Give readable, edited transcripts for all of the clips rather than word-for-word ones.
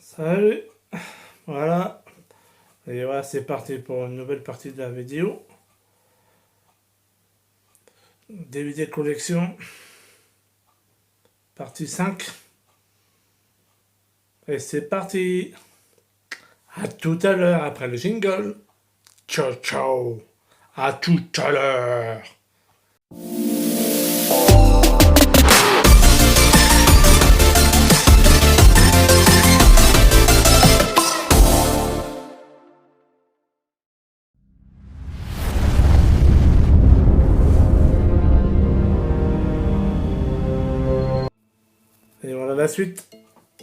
Salut, voilà, et voilà, c'est parti pour une nouvelle partie de la vidéo. DVD collection, partie 5. Et c'est parti. À tout à l'heure après le jingle. Ciao, ciao. À tout à l'heure. Et voilà la suite.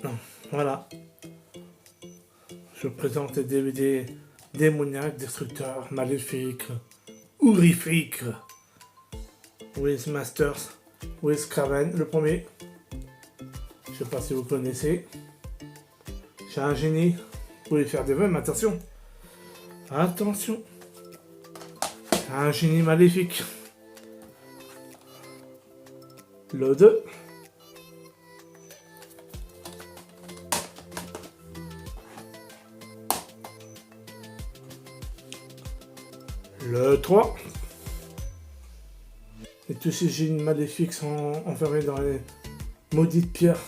Non, voilà. Je présente les DVD démoniaques, destructeurs, maléfiques, horrifiques. With Masters, with Craven, le premier. Je sais pas si vous connaissez. J'ai un génie. Vous pouvez faire des vœux, mais attention. Attention. J'ai un génie maléfique. Le 2. Le 3. Et tous ces génies maléfiques sont enfermés dans les maudites pierres.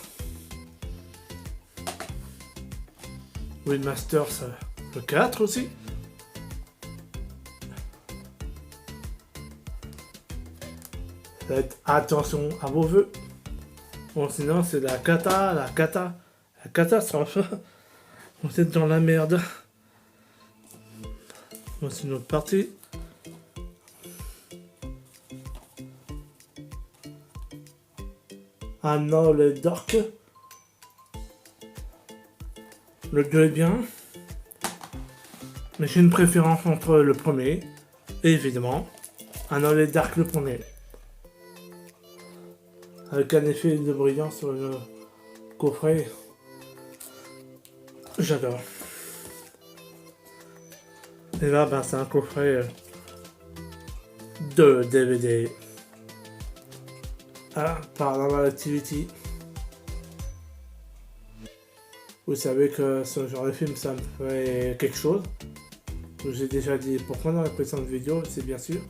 Windmasters, le 4 aussi. Faites attention à vos vœux. Bon, sinon, c'est la catastrophe. Vous êtes dans la merde. Bon, c'est une autre partie. Ah non, le Dark. Le 2 est bien. Mais j'ai une préférence entre le premier, et évidemment, le Dark le premier. Avec un effet de brillance sur le coffret. J'adore. Et là, ben, c'est un coffret de DVD. Ah, Paranormal Activity. Vous savez que ce genre de film, ça me fait quelque chose. Je vous ai déjà dit pourquoi dans la précédente vidéo, c'est bien sûr.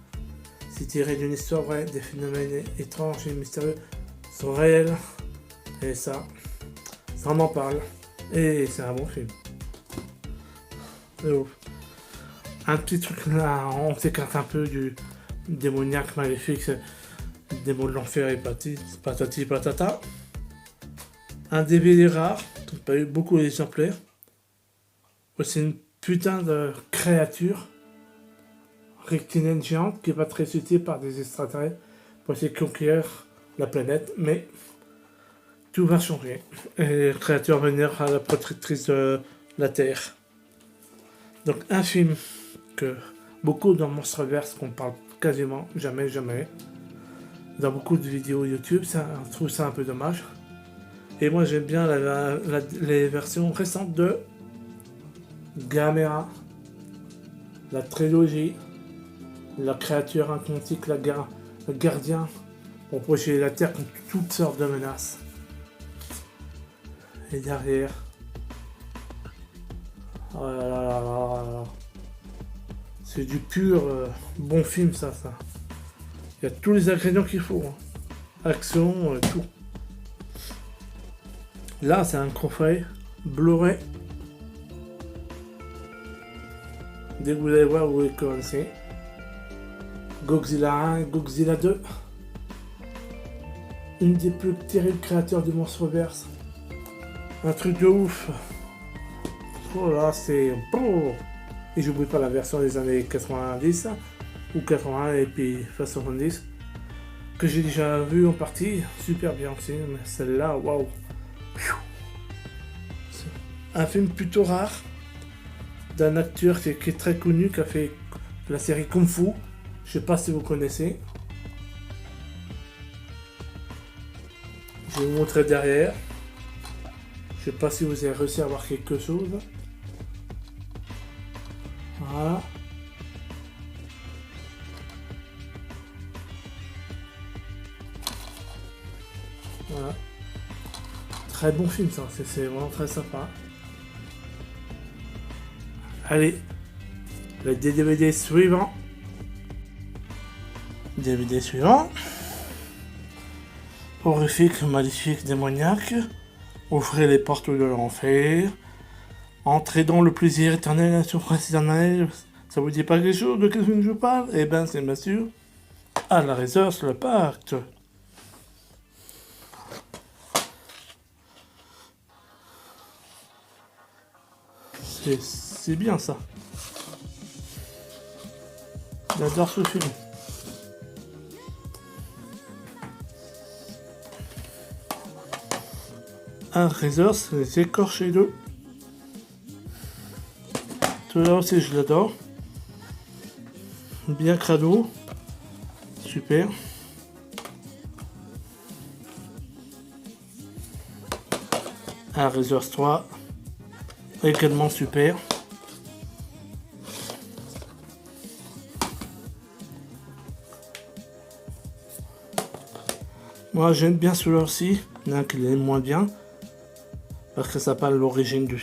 C'est tiré d'une histoire vraie, des phénomènes étranges et mystérieux sont réels. Et ça on en parle. Et c'est un bon film. C'est ouf. Un petit truc là, on s'écarte un peu du démoniaque maléfique, démon de l'enfer et patati patata. Un DVD rare, qui n'a pas eu beaucoup d'exemplaires. C'est une putain de créature rectilienne géante qui va être ressuscitée par des extraterrestres pour essayer de conquérir la planète, mais tout va changer. Et la créature va venir à la protectrice de la Terre. Donc un film que beaucoup dans Monsterverse qu'on parle quasiment jamais dans beaucoup de vidéos YouTube, ça, je trouve ça un peu dommage. Et moi j'aime bien les versions récentes de Gamera, la trilogie, la créature inquantique, le gardien pour protéger la Terre contre toutes sortes de menaces. Et derrière, oh là là là là là. C'est du pur bon film ça. Il y a tous les ingrédients qu'il faut. Hein. Action, tout. Là, c'est un coffret Blu-ray. Dès que vous allez voir, vous connaissez. Godzilla 1 et Godzilla 2. Une des plus terribles créatures du Monsterverse. Un truc de ouf. Oh là, c'est... Et j'oublie pas la version des années 90 ou 80 et puis fin 70 que j'ai déjà vu en partie, super bien aussi, mais celle-là, waouh. Un film plutôt rare d'un acteur qui est très connu, qui a fait la série Kung Fu. Je sais pas si vous connaissez. Je vais vous montrer derrière. Je sais pas si vous avez réussi à voir quelque chose. Voilà. Voilà. Très bon film ça, c'est vraiment très sympa. Allez, le DVD suivant. DVD suivant. Horrifique, maléfique, démoniaque. Ouvrez les portes de l'enfer. Entrez dans le plaisir éternel, la souffrance éternelle. Ça vous dit pas quelque chose de quel film je parle? Eh ben, c'est bien sûr à la réserve sur le pacte. C'est bien ça. J'adore ce film. Un Razor, c'est les écorchés d'eux. Celui-là aussi, je l'adore. Bien crado. Super. Un Razor 3. Également super. Moi j'aime bien celui-là aussi, il y en a qui l'aiment moins bien, parce que ça parle de l'origine du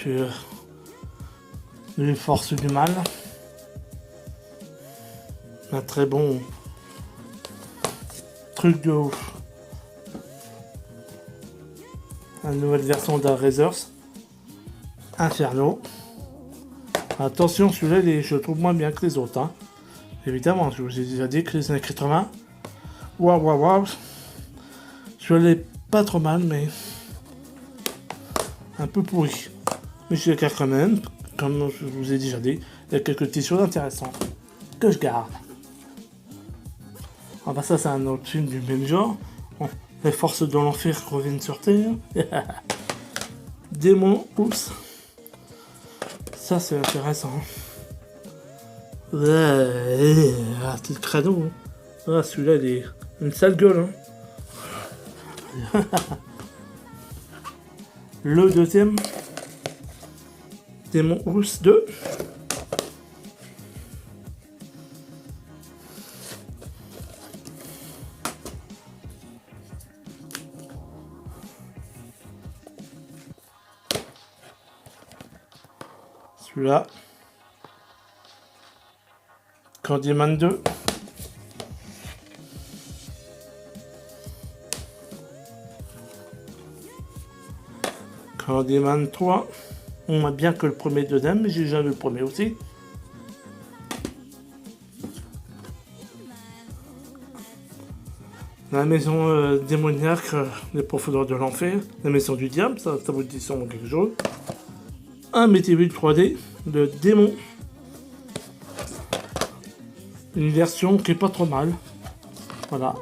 force du mal. Un très bon truc de ouf. Une nouvelle version d'Razors. Inferno. Attention, celui-là, je le trouve moins bien que les autres. Hein. Évidemment, je vous ai déjà dit que les années 80. Waouh. Celui-là est pas trop mal, mais un peu pourri. Mais je le garde quand même. Comme je vous ai déjà dit, il y a quelques petites choses intéressantes que je garde. Ah bah ça, c'est un autre film du même genre. Bon, les forces de l'enfer reviennent sur Terre. Démon, oups. Ça c'est intéressant. Ouais, petit crado. Ah, celui-là il est une sale gueule. Hein. Le deuxième. Démon Rousse 2. Celui-là. Candyman 2. Candyman 3. On a bien que le premier et le deuxième, mais j'ai déjà vu le premier aussi. La maison démoniaque des profondeurs de l'enfer. La maison du diable, ça vous dit sûrement quelque chose. Un Amityville 3D de démon. Une version qui est pas trop mal. Voilà.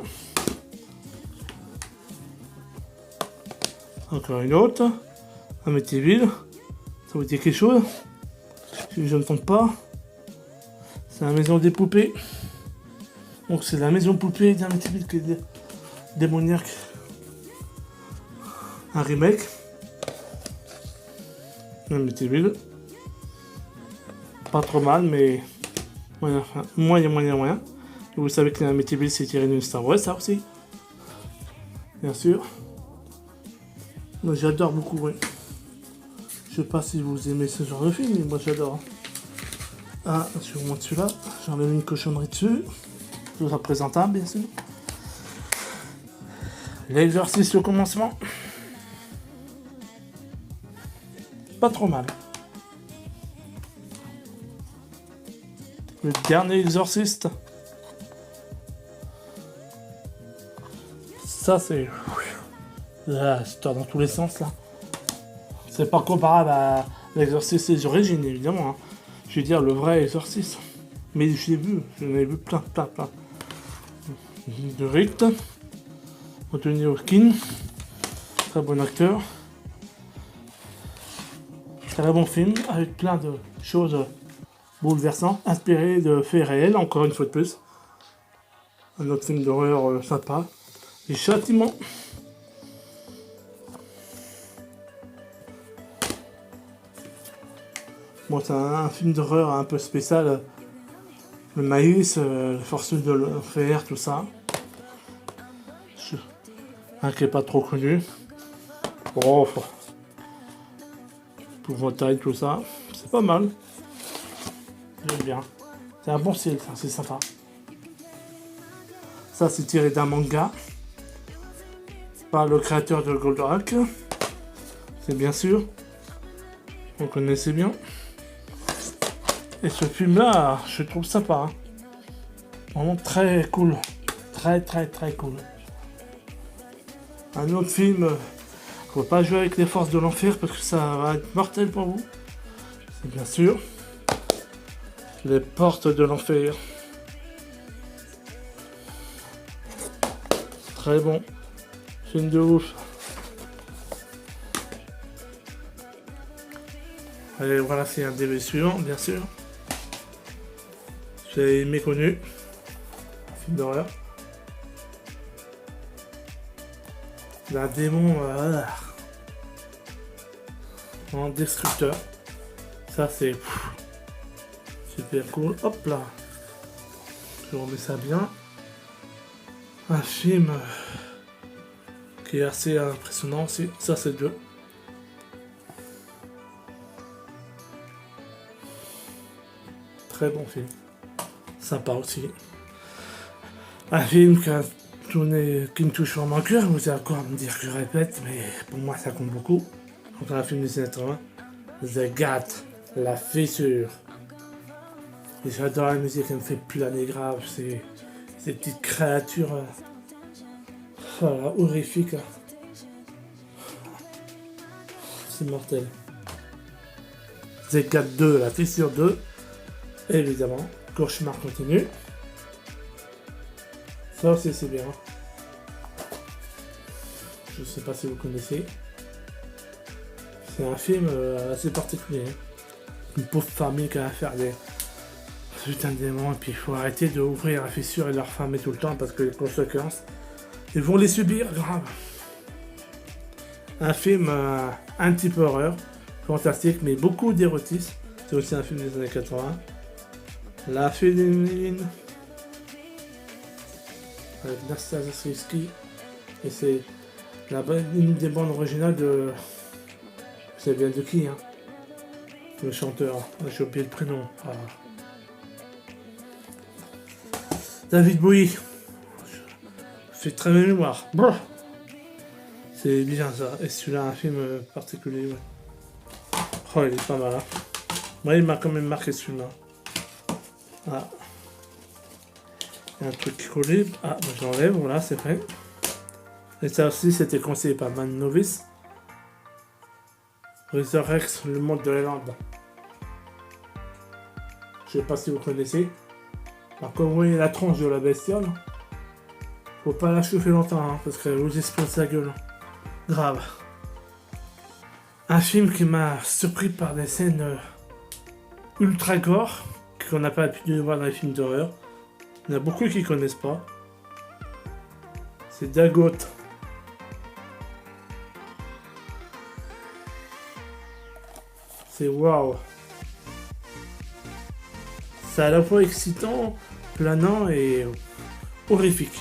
Encore une autre. Amityville. Ça vous dit quelque chose? Si je ne me trompe pas. C'est la maison des poupées. Donc c'est la maison poupée d'Amityville qui est démoniaque. Un remake. Amityville. Pas trop mal, mais moyen. Et vous savez que Amityville c'est tiré d'une Star Wars, ça aussi. Bien sûr. Moi j'adore beaucoup, oui. Je sais pas si vous aimez ce genre de film, mais moi j'adore. Ah, je vous montre celui-là. J'en ai mis une cochonnerie dessus. Toujours présentable, bien sûr. L'exorciste au commencement. Pas trop mal. Le dernier exorciste. Ça c'est... Là, c'est dans tous les sens là. C'est pas comparable à l'exorciste des origines évidemment. Hein. Je veux dire le vrai exorciste. Mais je l'ai vu, j'en ai vu plein. De Richt. Anthony Hopkins. Très bon acteur. Très bon film avec plein de choses bouleversantes, inspiré de faits réels, encore une fois de plus. Un autre film d'horreur sympa. Les châtiments. Bon, c'est un film d'horreur un peu spécial. Le maïs, les forces de l'enfer, tout ça. Un qui est pas trop connu. Oh, épouvantail, tout ça. C'est pas mal. J'aime bien. C'est un bon style, ça, c'est sympa. Ça, c'est tiré d'un manga par le créateur de Goldorak. C'est bien sûr. Vous connaissez bien. Et ce film-là, je trouve sympa. Hein. Vraiment très cool. Très cool. Un autre film, faut pas jouer avec les forces de l'enfer parce que ça va être mortel pour vous. C'est bien sûr les portes de l'enfer. Très bon. Film de ouf. Allez, voilà, c'est un DVD suivant, bien sûr. J'ai méconnu. Film d'horreur. D'un démon en destructeur. Ça, c'est super cool. Hop là. Je remets ça bien. Un film qui est assez impressionnant aussi. Ça, c'est deux. Très bon film. Sympa aussi. Un film qui me touche vraiment au cœur. Vous allez encore me dire que je répète, mais pour moi, ça compte beaucoup. Donc, un film des années 80. The Gat, la fissure. Et j'adore la musique, elle me fait planer grave. C'est ces petites créatures voilà, horrifiques. C'est mortel. The Gat 2, la fissure 2. Évidemment, cauchemar continu. Ça aussi c'est bien. Je sais pas si vous connaissez. C'est un film assez particulier. Une pauvre famille qui a à faire des putains de démons et puis il faut arrêter de ouvrir la fissure et de leur fermer tout le temps parce que les conséquences, ils vont les subir grave. Un film un petit peu horreur, fantastique mais beaucoup d'érotisme. C'est aussi un film des années 80. La féline avec Nastasia Srivsky et c'est une des bandes originales de... Vous savez bien de qui hein. Le chanteur, j'ai oublié le prénom. Ah. David Bowie. Je fais très bien mémoire. C'est bien ça. Et celui-là, un film particulier. Ouais. Oh, il est pas mal. Hein. Moi, il m'a quand même marqué celui-là. Ah. Il y a un truc qui collé. Ah, bah, j'enlève. Voilà, c'est fait. Et ça aussi, c'était conseillé par Man Novice. Resurrex, le monde de la lande. Je sais pas si vous connaissez. Alors, comme vous voyez la tronche de la bestiole, faut pas la chauffer longtemps, hein, parce qu'elle vous explose sa gueule. Grave. Un film qui m'a surpris par des scènes ultra gore, qu'on n'a pas l'habitude de voir dans les films d'horreur. Il y en a beaucoup qui connaissent pas. C'est Dagot. C'est waouh. C'est à la fois excitant, planant et horrifique.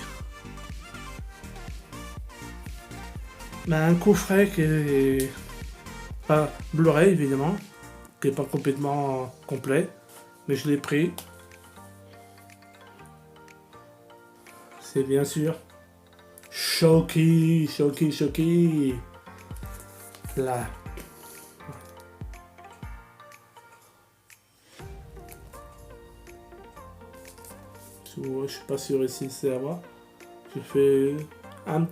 Mais un coffret qui est pas Blu-ray évidemment, qui est pas complètement complet, mais je l'ai pris. C'est bien sûr Chucky. Là. Je suis pas sûr ici c'est à voir. J'ai fait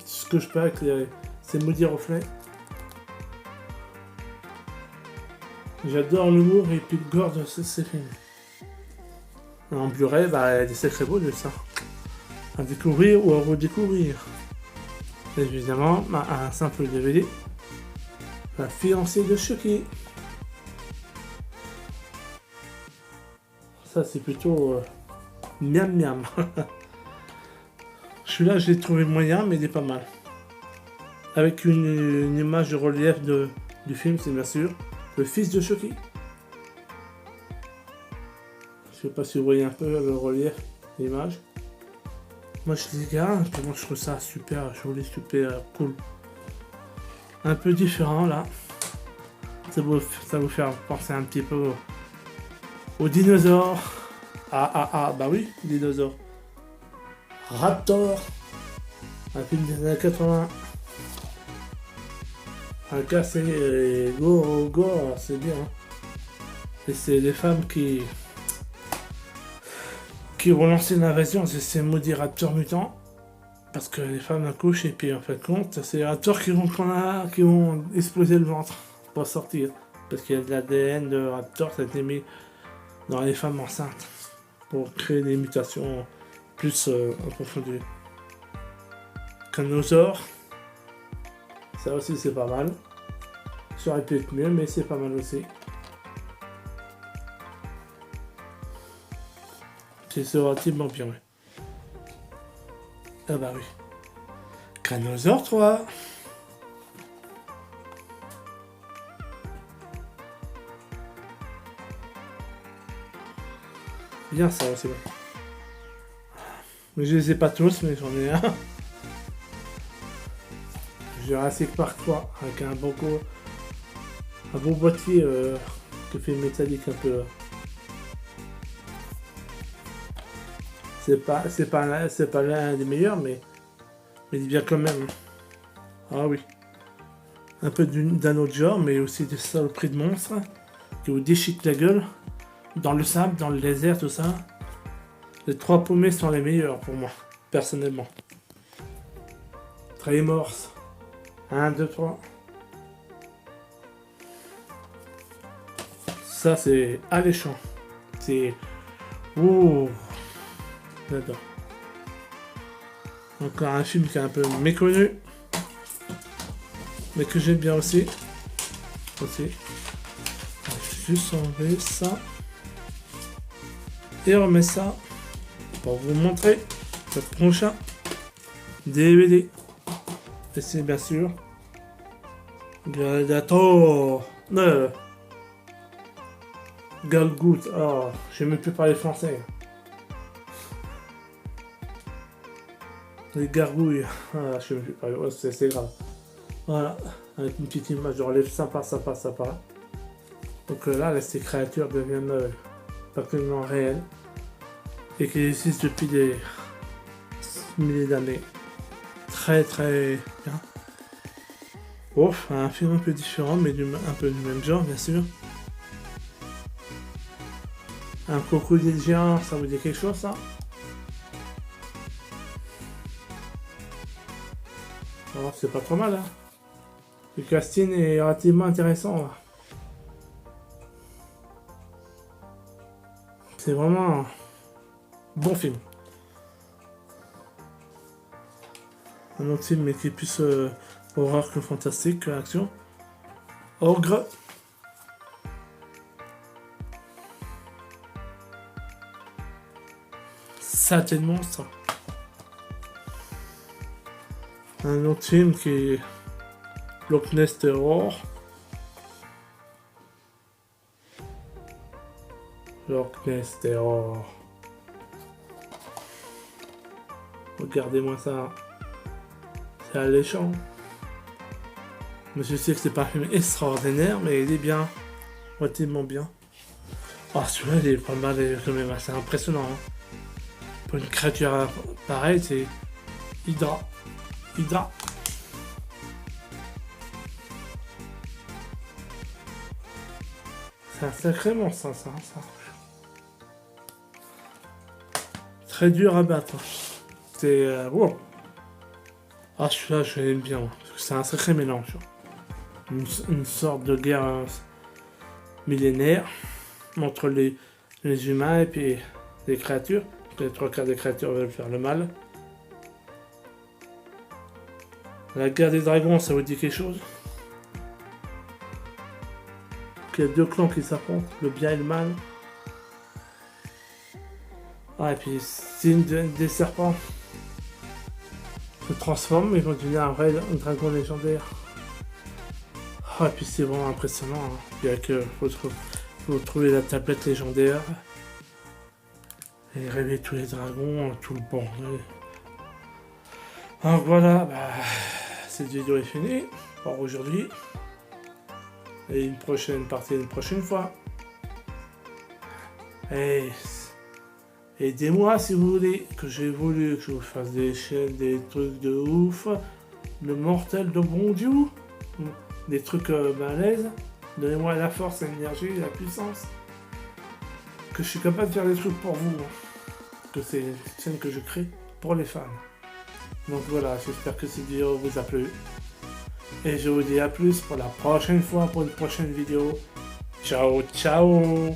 ce que je peux avec ces maudits reflets. J'adore l'humour et puis le gore de ces films. En Blu-ray, bah, il y a des sacrés beaux de ça. À découvrir ou à redécouvrir. Évidemment, un simple DVD. La fiancée de Chucky. Ça, c'est plutôt miam miam. Celui-là, je l'ai trouvé moyen, mais il est pas mal. Avec une image de relief du film, c'est bien sûr le fils de Chucky. Je sais pas si vous voyez un peu le relief, l'image. Moi, je les garde, moi je trouve ça super joli, super cool. Un peu différent là. Ça vous fait penser un petit peu aux dinosaures. Bah oui, dinosaures. Raptor, un film des années 80. Un cassé et gore, c'est bien. Et c'est les femmes qui vont lancer une invasion, c'est ces maudits raptors mutants. Parce que les femmes accouchent et puis en fait compte, c'est les raptors qui vont exploser le ventre pour sortir. Parce qu'il y a de l'ADN de raptor, ça a été mis dans les femmes enceintes pour créer des mutations plus approfondies. Carnosaure, ça aussi c'est pas mal. Ça aurait pu être mieux, mais c'est pas mal aussi. C'est relativement bien, ouais. Ah bah oui. Carnosaure 3. Bien ça aussi, ouais. Mais je les ai pas tous, mais j'en ai un. Jurassic Park 3, avec un beau boîtier qui fait métallique un peu. C'est pas l'un des meilleurs, mais il est bien quand même. Ah oui. Un peu d'un autre genre, mais aussi des saloperies de monstres qui vous déchiquent la gueule. Dans le sable, dans le désert, tout ça. Les 3 paumés sont les meilleurs pour moi, personnellement. Tremors. 1, 2, 3. Ça, c'est alléchant. C'est... Ouh. J'adore. Encore un film qui est un peu méconnu. Mais que j'aime bien aussi. Je vais juste enlever ça. Et on remet ça pour vous montrer le prochain DVD. Et c'est bien sûr Gladiator. Galgout. Oh, je sais même plus parler français. Les gargouilles. Ah, je sais même plus parler. Oh, c'est grave. Voilà. Avec une petite image de relève sympa. Donc là, ces créatures deviennent absolument réelles. Et qui existent depuis des milliers d'années. Très bien. Ouf, un film un peu différent, mais un peu du même genre, bien sûr. Un crocodile géant, ça vous dit quelque chose, ça? Alors, c'est pas trop mal, hein. Le casting est relativement intéressant, là. C'est vraiment un bon film. Un autre film, mais qui est plus horreur que fantastique, que action. Ogre. Saleté de monstre. Un autre film qui est Loch Ness Terror. Loch Ness Terror. Regardez-moi ça. C'est alléchant. Mais je sais que c'est pas un film extraordinaire, mais il est bien. Relativement bien. Oh, celui-là, il est pas mal, quand même assez impressionnant. Hein. Pour une créature pareille, c'est Hydra. C'est un sacré monstre, ça. Très dur à battre. C'est... wow. Ah, celui-là, je l'aime bien. Parce que c'est un sacré mélange. Une sorte de guerre millénaire entre les humains et puis les créatures. Les 3/4 des créatures veulent faire le mal. La guerre des dragons, ça vous dit quelque chose? Il y a 2 clans qui s'affrontent, le bien et le mal. Ah, et puis si des serpents se transforment, ils vont devenir un vrai dragon légendaire. Ah, et puis c'est vraiment impressionnant. Hein. Il y a que faut trouver la tablette légendaire et réveiller tous les dragons, tout le bordel. Alors voilà, cette vidéo est finie pour aujourd'hui. Et une prochaine partie une prochaine fois. Et aidez-moi si vous voulez que j'évolue, que je vous fasse des chaînes, des trucs de ouf, le mortel de bon Dieu, des trucs balèzes. Donnez-moi la force, l'énergie, la puissance. Que je suis capable de faire des trucs pour vous. Que c'est une chaîne que je crée pour les fans. Donc voilà, j'espère que cette vidéo vous a plu. Et je vous dis à plus pour la prochaine fois, pour une prochaine vidéo. Ciao, ciao!